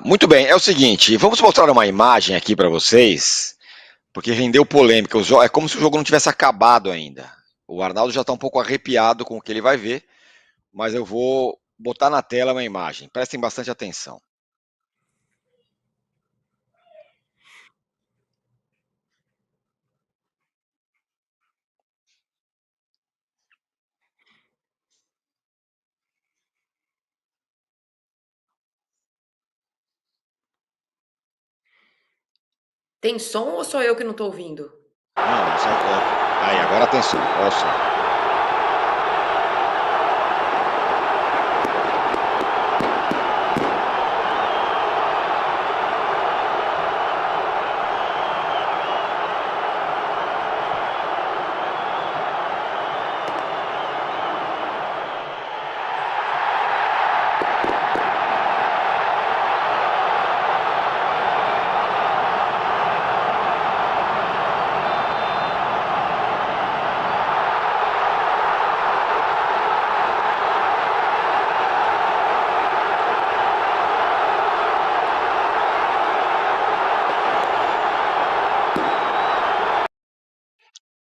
Muito bem, é o seguinte, vamos mostrar uma imagem aqui para vocês, porque rendeu polêmica. É como se o jogo não tivesse acabado ainda. O Arnaldo já está um pouco arrepiado com o que ele vai ver, mas eu vou botar na tela uma imagem. Prestem bastante atenção. Tem som ou sou eu que não estou ouvindo? Não, aí, agora atenção, olha só.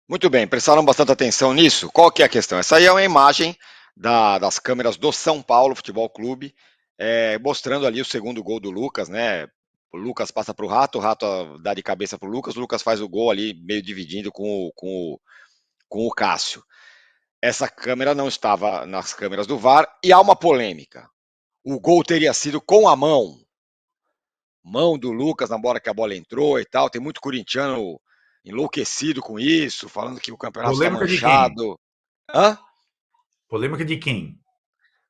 Muito bem, prestaram bastante atenção nisso? Qual que é a questão? Essa aí é uma imagem das câmeras do São Paulo Futebol Clube, mostrando ali o segundo gol do Lucas, né? O Lucas passa para o Rato dá de cabeça para o Lucas faz o gol ali, meio dividindo com o Cássio. Essa câmera não estava nas câmeras do VAR e há uma polêmica. O gol teria sido com a mão do Lucas na hora que a bola entrou e tal. Tem muito corintiano enlouquecido com isso, falando que o campeonato está Polêmica de quem? manchado. Hã? Polêmica de quem?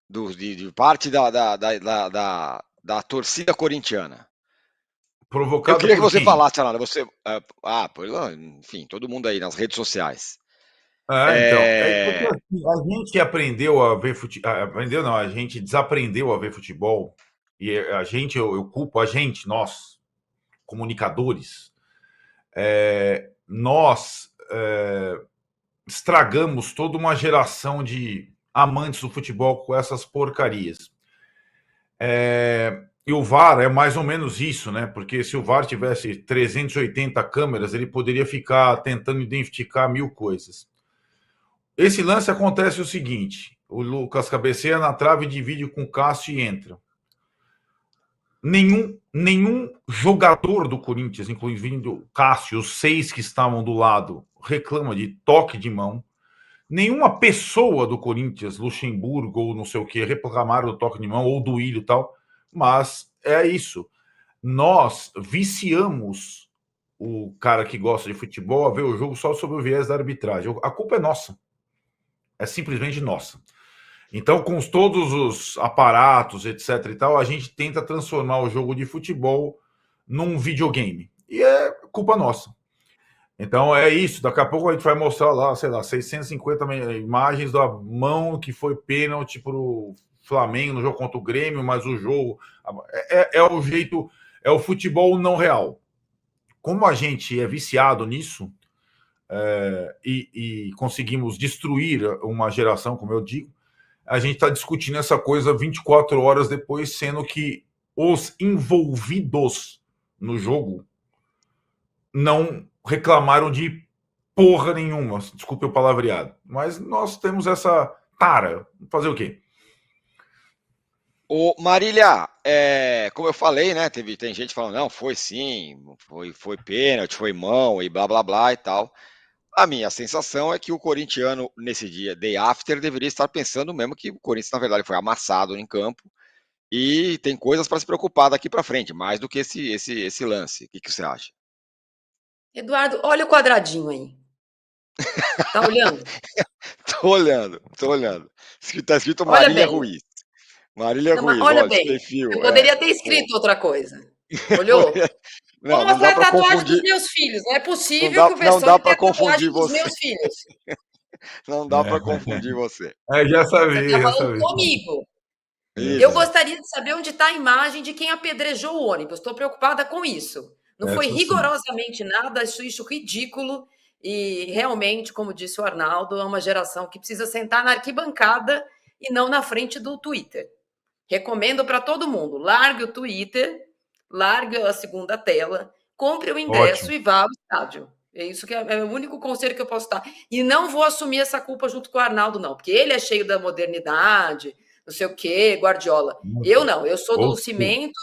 De parte da torcida corintiana. Eu Provocado queria que por você quem? falasse, Arnaldo, enfim, todo mundo aí nas redes sociais. Então, é porque assim, a gente aprendeu a ver futebol, aprendeu não, a gente desaprendeu a ver futebol, e a gente, eu culpo a gente, nós, comunicadores, nós estragamos toda uma geração de amantes do futebol com essas porcarias. E o VAR é mais ou menos isso, né? Porque se o VAR tivesse 380 câmeras, ele poderia ficar tentando identificar 1000 coisas. Esse lance acontece o seguinte: o Lucas cabeceia na trave, divide com o Cássio e entra. Nenhum jogador do Corinthians, incluindo o Cássio, os 6 que estavam do lado, reclama de toque de mão. Nenhuma pessoa do Corinthians, Luxemburgo ou não sei o que, reclamaram do toque de mão ou do Ilho e tal. Mas é isso. Nós viciamos o cara que gosta de futebol a ver o jogo só sob o viés da arbitragem. A culpa é nossa. É simplesmente nossa. Então, com todos os aparatos, etc e tal, a gente tenta transformar o jogo de futebol num videogame. E é culpa nossa. Então, é isso. Daqui a pouco a gente vai mostrar lá, sei lá, 650 imagens da mão que foi pênalti pro Flamengo no jogo contra o Grêmio, mas o jogo... É o jeito... É o futebol não real. Como a gente é viciado nisso, e conseguimos destruir uma geração, como eu digo, a gente está discutindo essa coisa 24 horas depois, sendo que os envolvidos no jogo não reclamaram de porra nenhuma, desculpe o palavreado. Mas nós temos essa tara. Fazer o quê? Ô, Marília, como eu falei, né? Tem gente falando, não, foi sim, foi pênalti, foi mão e blá blá blá e tal. A minha sensação é que o corintiano, nesse dia, day after, deveria estar pensando mesmo que o Corinthians, na verdade, foi amassado em campo e tem coisas para se preocupar daqui para frente, mais do que esse lance. O que você acha? Eduardo, olha o quadradinho aí. Tá olhando? Tô olhando. Tá escrito Olha Marília bem. Ruiz. Marília Não, mas Ruiz, olha olha, esse bem. perfil. Eu poderia ter Pô. escrito outra coisa. Olhou? Vou Não, não mostrar dá a para tatuagem dos confundir. meus filhos. Não é Não possível dá, que o não dá Vessone para tenha a confundir tatuagem dos você. meus filhos. Não dá para confundir você. Já Você sabia, está já falando sabia. comigo. Eu Isso. gostaria de saber onde está a imagem de quem apedrejou o ônibus. Estou preocupada com isso. Não foi Essa sim. rigorosamente nada, acho isso ridículo. E realmente, como disse o Arnaldo, é uma geração que precisa sentar na arquibancada e não na frente do Twitter. Recomendo para todo mundo. Largue o Twitter largue a segunda tela, compre o ingresso Ótimo. e vá ao estádio. É isso que é o único conselho que eu posso dar. E não vou assumir essa culpa junto com o Arnaldo, não, porque ele é cheio da modernidade, não sei o quê, Guardiola. Eu não, eu sou do cimento,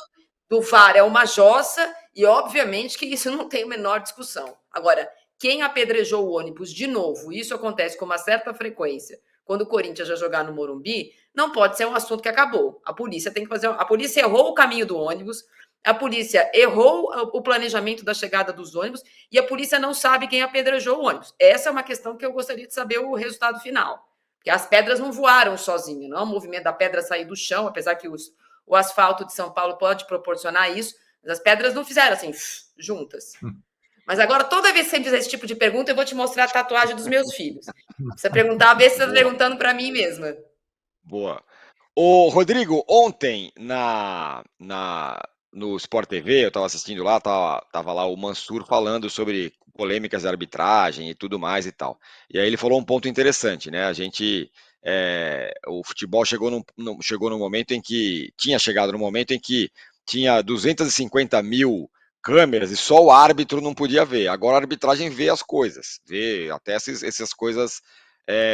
do VAR é uma jossa, e obviamente que isso não tem a menor discussão. Agora, quem apedrejou o ônibus de novo, isso acontece com uma certa frequência, quando o Corinthians já jogar no Morumbi, não pode ser um assunto que acabou. A polícia tem que fazer. A polícia errou o caminho do ônibus, a polícia errou o planejamento da chegada dos ônibus e a polícia não sabe quem apedrejou o ônibus. Essa é uma questão que eu gostaria de saber o resultado final. Porque as pedras não voaram sozinho, não é o movimento da pedra sair do chão, apesar que o asfalto de São Paulo pode proporcionar isso, mas as pedras não fizeram assim, juntas. Mas agora, toda vez que você fizer esse tipo de pergunta, eu vou te mostrar a tatuagem dos meus filhos. Você perguntar, vê se você está perguntando para mim mesma. Boa. Ô, Rodrigo, ontem no Sport TV, eu estava assistindo lá, tava lá o Mansur falando sobre polêmicas de arbitragem e tudo mais e tal. E aí ele falou um ponto interessante, né? O futebol chegou no momento em que, tinha chegado no momento em que tinha 250 mil câmeras e só o árbitro não podia ver. Agora a arbitragem vê as coisas, vê até essas coisas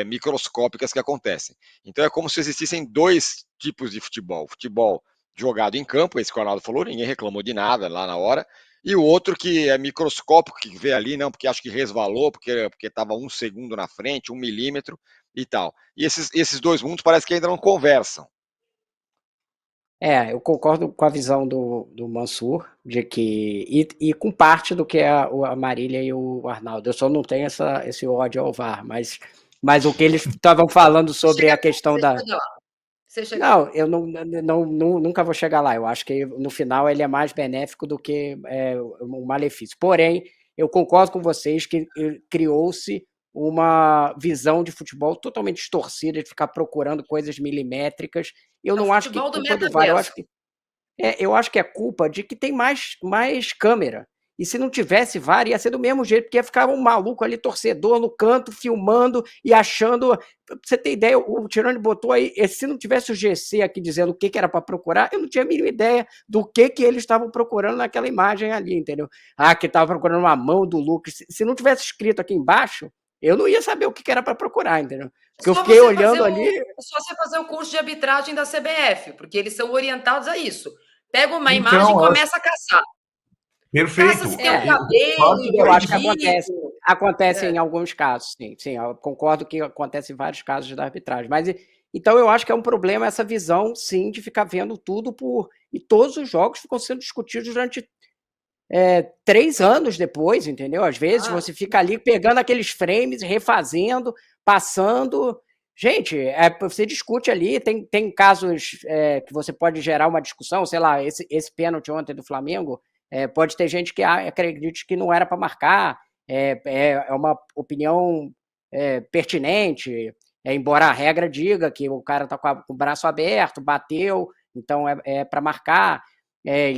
microscópicas que acontecem. Então é como se existissem dois tipos de futebol. Futebol jogado em campo, esse que o Arnaldo falou, ninguém reclamou de nada lá na hora, e o outro que é microscópico, que vê ali, não, porque acho que resvalou, porque estava 1 segundo na frente, 1 milímetro e tal. E esses dois mundos parece que ainda não conversam. Eu concordo com a visão do Mansur, de que. E com parte do que a Marília e o Arnaldo. Eu só não tenho esse ódio ao VAR, mas o que eles estavam falando sobre a questão da. Não, eu nunca vou chegar lá. Eu acho que no final ele é mais benéfico do que um malefício. Porém, eu concordo com vocês que criou-se uma visão de futebol totalmente distorcida, de ficar procurando coisas milimétricas. Eu não acho que culpa do VAR, eu acho que é culpa de que tem mais câmera. E se não tivesse VAR, ia ser do mesmo jeito, porque ia ficar um maluco ali, torcedor, no canto, filmando e achando. Pra você ter ideia, o Tirone botou aí, se não tivesse o GC aqui dizendo o que era para procurar, eu não tinha a mínima ideia do que eles estavam procurando naquela imagem ali, entendeu? Que estava procurando uma mão do Lucas. Se não tivesse escrito aqui embaixo, eu não ia saber o que era para procurar, entendeu? Porque eu fiquei olhando ali. É só você fazer o curso de arbitragem da CBF, porque eles são orientados a isso. Pega uma imagem e começa a caçar. Perfeito. Eu acho que acontece em alguns casos, sim. Eu concordo que acontece em vários casos da arbitragem. Mas então eu acho que é um problema essa visão, sim, de ficar vendo tudo e todos os jogos ficam sendo discutidos durante 3 anos depois, entendeu? Às vezes você fica ali pegando aqueles frames, refazendo, passando. Gente, você discute ali, tem casos que você pode gerar uma discussão, sei lá, esse pênalti ontem do Flamengo, pode ter gente que acredite que não era para marcar, é uma opinião pertinente, embora a regra diga que o cara está com o braço aberto, bateu, então é para marcar.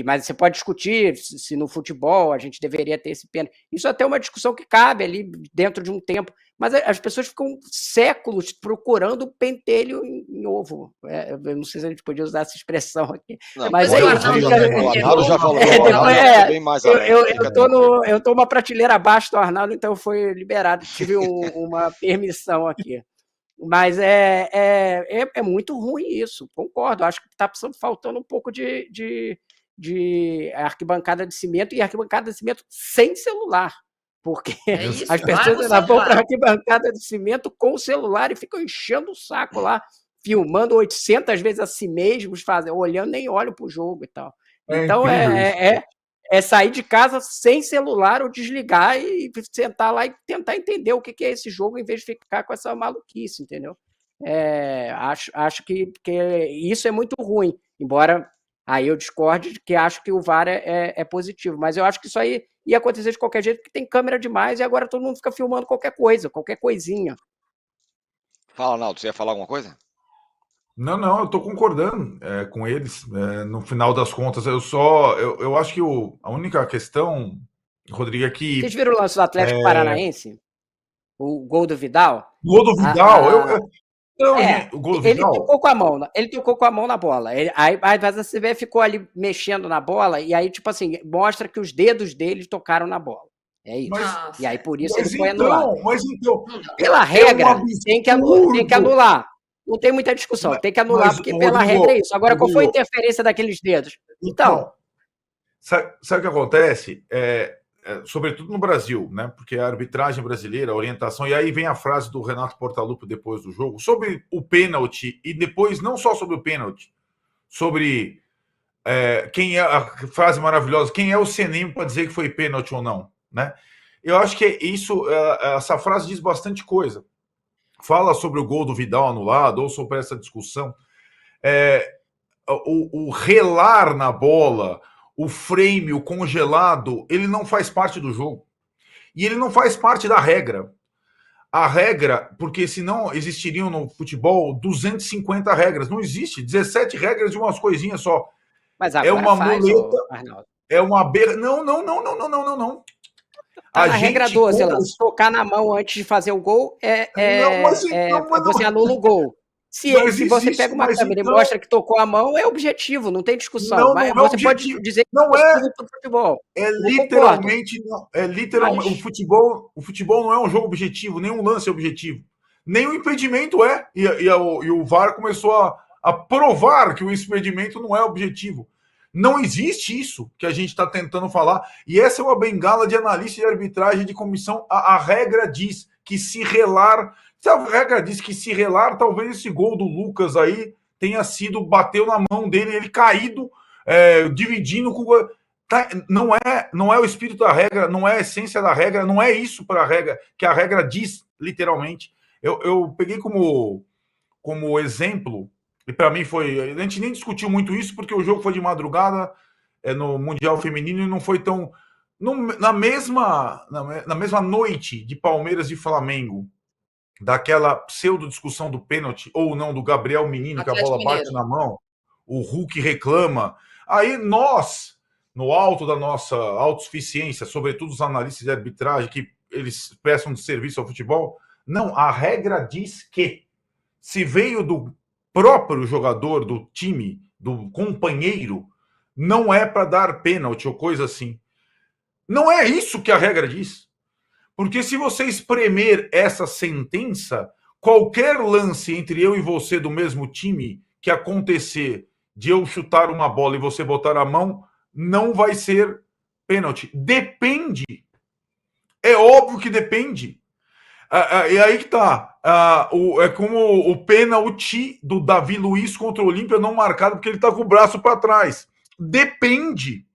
Mas você pode discutir se no futebol a gente deveria ter esse pênalti. Isso é até uma discussão que cabe ali dentro de um tempo. Mas as pessoas ficam séculos procurando pentelho em ovo. Eu não sei se a gente podia usar essa expressão aqui. Não, mas o Arnaldo já falou. Eu estou uma prateleira abaixo do Arnaldo, então foi liberado. Tive uma permissão aqui. Mas é muito ruim isso, concordo. Acho que está faltando um pouco de arquibancada de cimento e arquibancada de cimento sem celular. Porque as pessoas vão para a arquibancada de cimento com o celular e ficam enchendo o saco lá, filmando 800 vezes a si mesmos, olhando, nem olham para o jogo e tal. Então é sair de casa sem celular ou desligar e sentar lá e tentar entender o que é esse jogo em vez de ficar com essa maluquice, entendeu? Acho que isso é muito ruim, embora aí eu discorde de que acho que o VAR é positivo, mas eu acho que isso aí ia acontecer de qualquer jeito, porque tem câmera demais e agora todo mundo fica filmando qualquer coisa, qualquer coisinha. Fala, Arnaldo, você ia falar alguma coisa? Não, eu estou concordando com eles. No final das contas, eu acho que a única questão, Rodrigo, é que... Vocês viram o lance do Atlético Paranaense? O gol do Vidal? O gol do Vidal? Então, gente, o gol do ele Vidal... tocou com a mão, ele tocou com a mão na bola. Aí você vê, ficou ali mexendo na bola, e aí, tipo assim, mostra que os dedos dele tocaram na bola. É isso. E aí, por isso, ele foi anulado. Mas então... Pela regra, tem que anular. Não tem muita discussão, tem que anular, porque pela regra é isso. Agora, qual foi a interferência daqueles dedos? Então... Sabe o que acontece? Sobretudo no Brasil, né? Porque a arbitragem brasileira, a orientação, e aí vem a frase do Renato Portaluppi depois do jogo, sobre o pênalti, e depois, não só sobre o pênalti, sobre quem é a frase maravilhosa, quem é o CNM para dizer que foi pênalti ou não, né? Eu acho que essa frase diz bastante coisa. Fala sobre o gol do Vidal anulado, ou sobre essa discussão. O relar na bola, o frame, o congelado, ele não faz parte do jogo. E ele não faz parte da regra. A regra, porque senão existiriam no futebol 250 regras. Não existe. 17 regras de umas coisinhas só. Mas agora uma faz, muleta, Arnaldo. é uma beira. Não. Tá na regra 12, lá. Se tocar na mão antes de fazer o gol, você anula o gol. Se você pega uma câmera e mostra que tocou a mão, é objetivo, não tem discussão. Mas você pode dizer que não é do futebol. Literalmente não. Literalmente. O futebol não é um jogo objetivo, nenhum lance é objetivo. Nem o impedimento é. E o VAR começou a provar que o impedimento não é objetivo. Não existe isso que a gente está tentando falar. E essa é uma bengala de analista de arbitragem de comissão. A regra diz que se relar... A regra diz que se relar, talvez esse gol do Lucas aí tenha sido, bateu na mão dele, ele caído, dividindo com... Não é o espírito da regra, não é a essência da regra, não é isso para a regra, que a regra diz, literalmente. Eu peguei como exemplo, e para mim foi... A gente nem discutiu muito isso, porque o jogo foi de madrugada, no Mundial Feminino, e não foi tão... Na mesma noite de Palmeiras e Flamengo, daquela pseudo-discussão do pênalti ou não, do Gabriel Menino, que a bola bate na mão, o Hulk reclama. Aí nós, no alto da nossa autossuficiência, sobretudo os analistas de arbitragem, que eles prestam de serviço ao futebol, não, a regra diz que se veio do próprio jogador, do time, do companheiro, não é para dar pênalti ou coisa assim. Não é isso que a regra diz. Porque se você espremer essa sentença, qualquer lance entre eu e você do mesmo time que acontecer de eu chutar uma bola e você botar a mão, não vai ser pênalti. Depende. É óbvio que depende. E aí que tá. É como o pênalti do Davi Luiz contra o Olímpia não marcado porque ele tá com o braço para trás. Depende.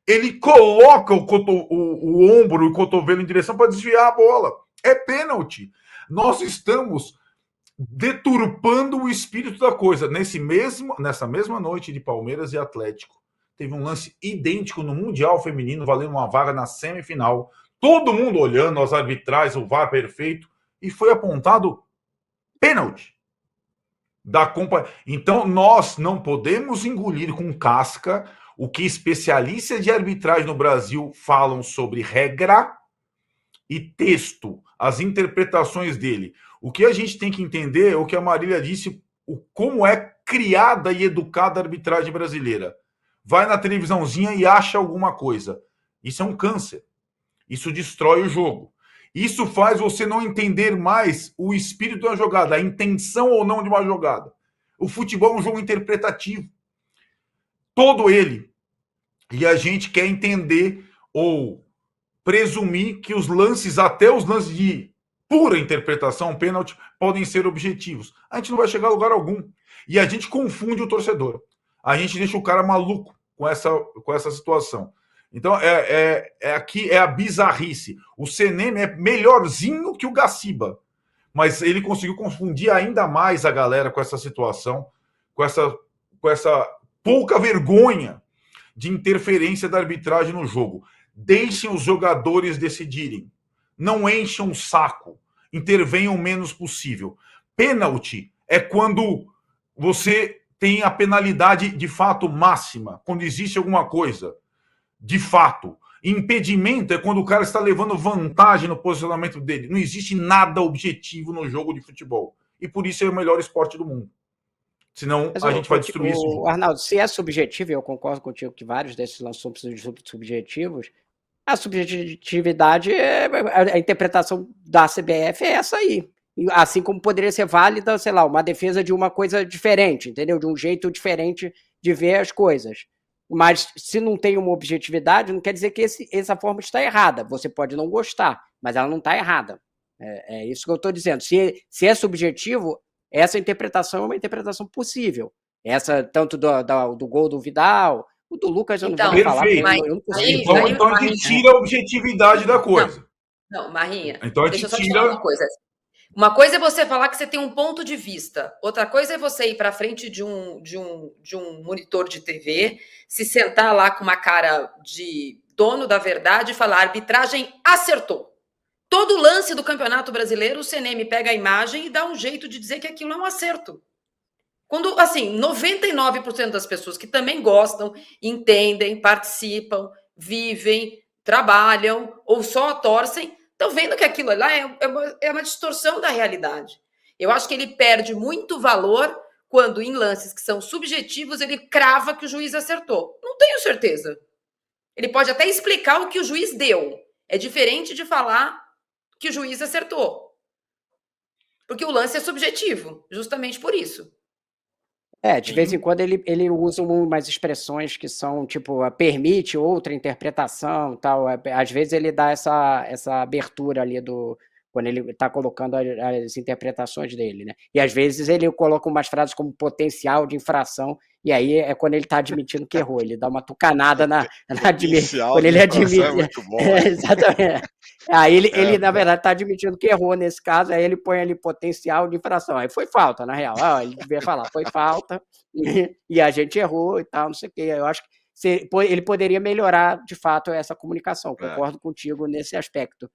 Ele coloca o ombro e o cotovelo em direção para desviar a bola. É pênalti. Nós estamos deturpando o espírito da coisa. Nessa mesma noite de Palmeiras e Atlético, teve um lance idêntico no Mundial Feminino, valendo uma vaga na semifinal. Todo mundo olhando as arbitragens, o VAR perfeito, e foi apontado pênalti. Então, nós não podemos engolir com casca o que especialistas de arbitragem no Brasil falam sobre regra e texto, as interpretações dele. O que a gente tem que entender é o que a Marília disse, como é criada e educada a arbitragem brasileira. Vai na televisãozinha e acha alguma coisa. Isso é um câncer. Isso destrói o jogo. Isso faz você não entender mais o espírito da jogada, a intenção ou não de uma jogada. O futebol é um jogo interpretativo. Todo ele. E a gente quer entender ou presumir que os lances, até os lances de pura interpretação, pênalti, podem ser objetivos. A gente não vai chegar a lugar algum. E a gente confunde o torcedor. A gente deixa o cara maluco com essa situação. Então, aqui é a bizarrice. O CNM é melhorzinho que o Gaciba. Mas ele conseguiu confundir ainda mais a galera com essa situação, com essa pouca vergonha de interferência da arbitragem no jogo. Deixem os jogadores decidirem. Não encham o saco. Intervenham o menos possível. Pênalti é quando você tem a penalidade de fato máxima, quando existe alguma coisa de fato. Impedimento é quando o cara está levando vantagem no posicionamento dele. Não existe nada objetivo no jogo de futebol. e por isso é o melhor esporte do mundo. Senão a gente vai destruir isso. Arnaldo, se é subjetivo, e eu concordo contigo que vários desses lances são subjetivos, a subjetividade, a interpretação da CBF é essa aí. Assim como poderia ser válida, sei lá, uma defesa de uma coisa diferente, entendeu? De um jeito diferente de ver as coisas. Mas se não tem uma objetividade, não quer dizer que essa forma está errada. Você pode não gostar, mas ela não está errada. É isso que eu estou dizendo. Se é subjetivo, essa interpretação é uma interpretação possível. Essa, tanto do gol do Vidal, o do Lucas eu não vou falar. Então a gente tira a objetividade da coisa. Não, Marrinha, então deixa eu só te falar uma coisa. Uma coisa é você falar que você tem um ponto de vista. Outra coisa é você ir para frente de um monitor de TV, se sentar lá com uma cara de dono da verdade e falar: a arbitragem acertou. Todo lance do Campeonato Brasileiro, o CNM pega a imagem e dá um jeito de dizer que aquilo é um acerto. Quando, assim, 99% das pessoas que também gostam, entendem, participam, vivem, trabalham ou só torcem, estão vendo que aquilo lá é uma distorção da realidade. Eu acho que ele perde muito valor quando, em lances que são subjetivos, ele crava que o juiz acertou. Não tenho certeza. Ele pode até explicar o que o juiz deu. É diferente de falar que o juiz acertou. Porque o lance é subjetivo, justamente por isso. De vez em quando ele usa umas expressões que são, tipo, permite outra interpretação, tal. Às vezes ele dá essa abertura ali quando ele está colocando as interpretações dele, né? E às vezes ele coloca umas frases como potencial de infração, e aí é quando ele está admitindo que errou. Ele dá uma tucanada na admissão. Quando ele admite. É muito bom, exatamente. Aí ele na verdade, está admitindo que errou nesse caso, aí ele põe ali potencial de infração. Aí foi falta, na real. Ele devia falar, foi falta, e a gente errou e tal, não sei o quê. Eu acho que ele poderia melhorar, de fato, essa comunicação. Concordo contigo nesse aspecto.